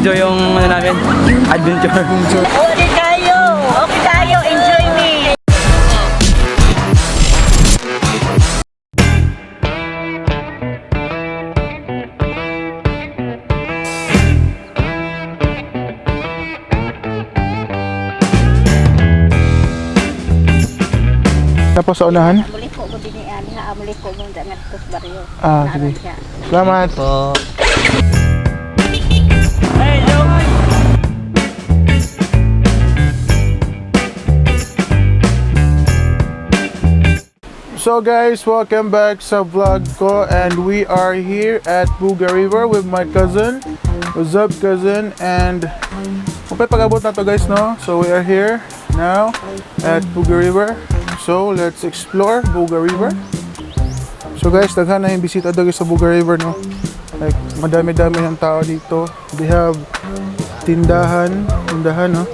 enjoy yung ano namin, adventure. Okay kayo, enjoy me. Tapos sa unahan? Amuli ko mo din yan, amuli ko mo dengan tos baryo. Sige. Salamat po. So guys, welcome back sa vlog ko, and we are here at BUGA River with my cousin. What's up, cousin? And okay, pag-abot na to guys, no? So we are here now at BUGA River. So let's explore BUGA River. So guys, daghan na yung bisita dito sa BUGA River, no? Like madami-dami ng tao dito. They have tindahan, no?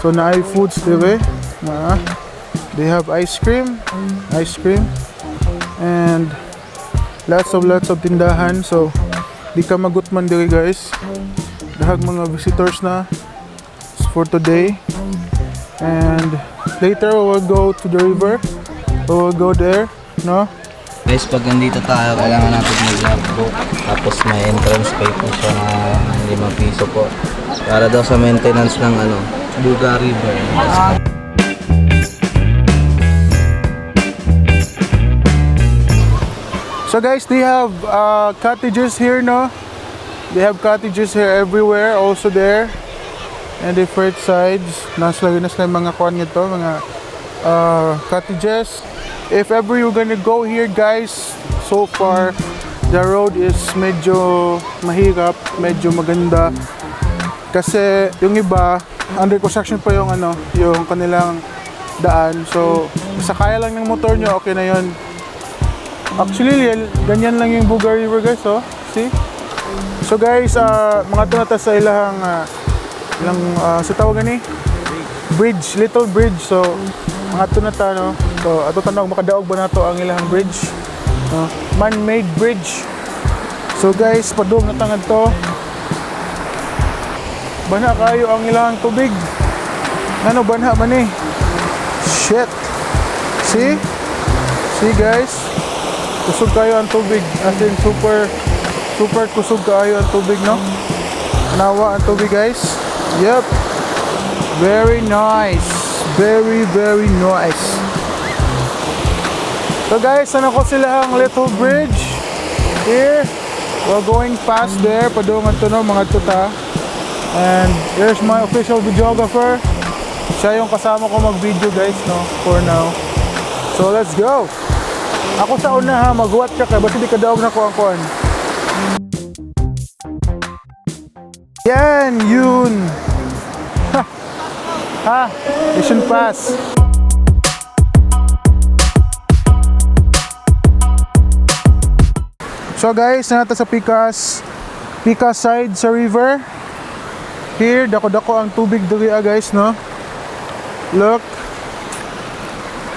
So na foods dito, na. They have ice cream, and lots of tindahan. So di ka magutman diri guys. Dahag mga visitors na for today, and later we will go to the river. We will go there, no? Guys, pag nandito tayo, kailangan natin mag-logbook. Tapos may entrance pay po siya na 5 piso po. Para daw sa maintenance ng BUGA River. So guys, they have cottages here, no? They have cottages here everywhere, also there, and different sides. Nasa mga kuan nito, mga cottages. If ever you're gonna go here, guys, so far the road is medyo mahirap, medyo maganda. Kasi yung iba under construction pa yung yung kanilang daan. So sakaya lang ng motor nyo, okay na yon. Actually, ganyan lang yung BUGA River guys, oh. See? So guys, mga tunata sa ilang sa tawag ni bridge, little bridge. So mga tunata, no. So ato tanong makadaog ba nato ang ilang bridge? Man-made bridge. So guys, padung na tangad to. Banha kayo ang ilang tubig. Ano banha man eh? Shit. See? See guys? Kusog kayo ang tubig, as in super kusog kayo ang tubig, no? Nawa ang tubig guys. Yep. Very nice. Very nice. So guys, ano ko sila ang little bridge here. We're going past there, padungan to, no, mga tuta. And here's my official videographer. Siya yung kasama ko mag-video guys, no, for now. So let's go. Ako sa una ha, mag-watch ka kaya basta di ka daog na ko ang kuhan. Yan, yun. Ha, mission pass. So guys, nata sa Pikas side sa river. Here, dako-dako ang tubig diri guys, no? Look.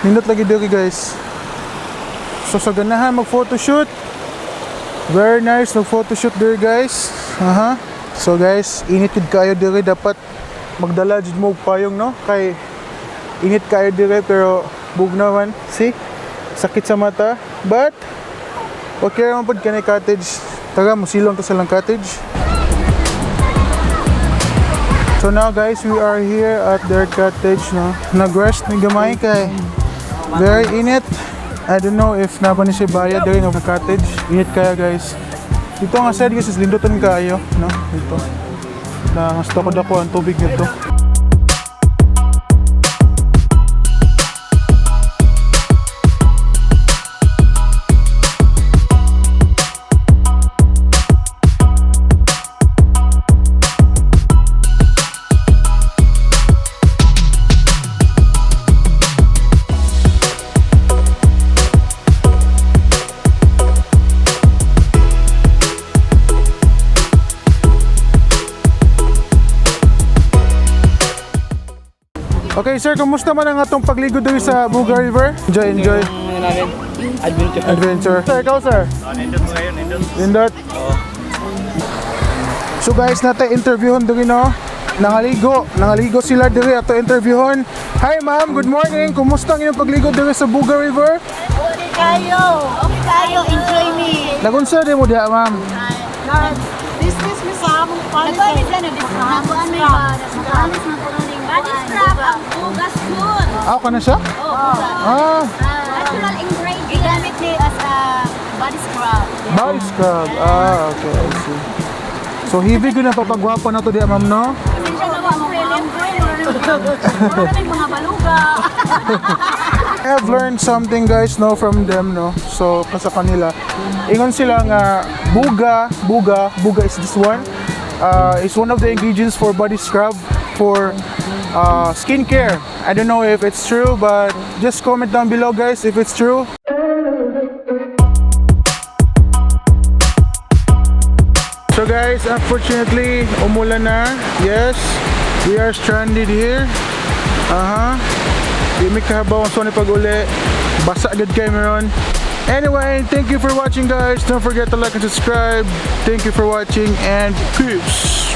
Nindot lagi diri guys. So sa ganahan mag-photoshoot. Very nice mag-photoshoot there guys. So guys, init jud kayo dire, dapat magdala jud mo og payong, no? Kay init kayo dire pero bug naman. See? Sakit sa mata. But okay naman pod kanay cottage. Taga musilong to sa lang cottage. So now guys, we are here at their cottage, no? Nag-rest ni gamay kay very init. I don't know if napa ni siya bayad diri nga cottage. Init kaya guys. Dito nga side guys, lindutan kayo, no? Dito. Na stock ako ang tubig nito. Okay sir, kumusta man ang atong pagligo dito sa BUGA River? Enjoy. Adventure. Sir, ikaw sir? Nindot mo ngayon, nindot. Nindot? Oo. So guys, natay interviewon diri no. Nangaligo sila diri ato interviewon. Hi ma'am, good morning. Kumusta ang inyong pagligo diri sa Buga River? Okay kayo, enjoy me. Nagunsa din mo diha ma'am? Business mo sa among pala. Nagpalit ka na business. Nabuan may badas. Nagpalit na po rin. Body scrub ang bugas yun. Ka na siya? Ah, Natural ingredient. Gigamit ni as a body scrub. body scrub. Ah, okay, I see. So heavy ko na to pagwapa na to diha ma'am no? Pasensya na mo ang Wala na mga baluga. I have learned something guys no from them no. So sa kanila ingon sila nga buga is this one. It's one of the ingredients for body scrub for skincare. I don't know if it's true but just comment down below guys if it's true. So guys, unfortunately umulan na. Yes, we are stranded here. Di may kahabaw ang soni pag-uli. Basa agad kayo meron. Anyway, thank you for watching guys. Don't forget to like and subscribe. Thank you for watching and peace.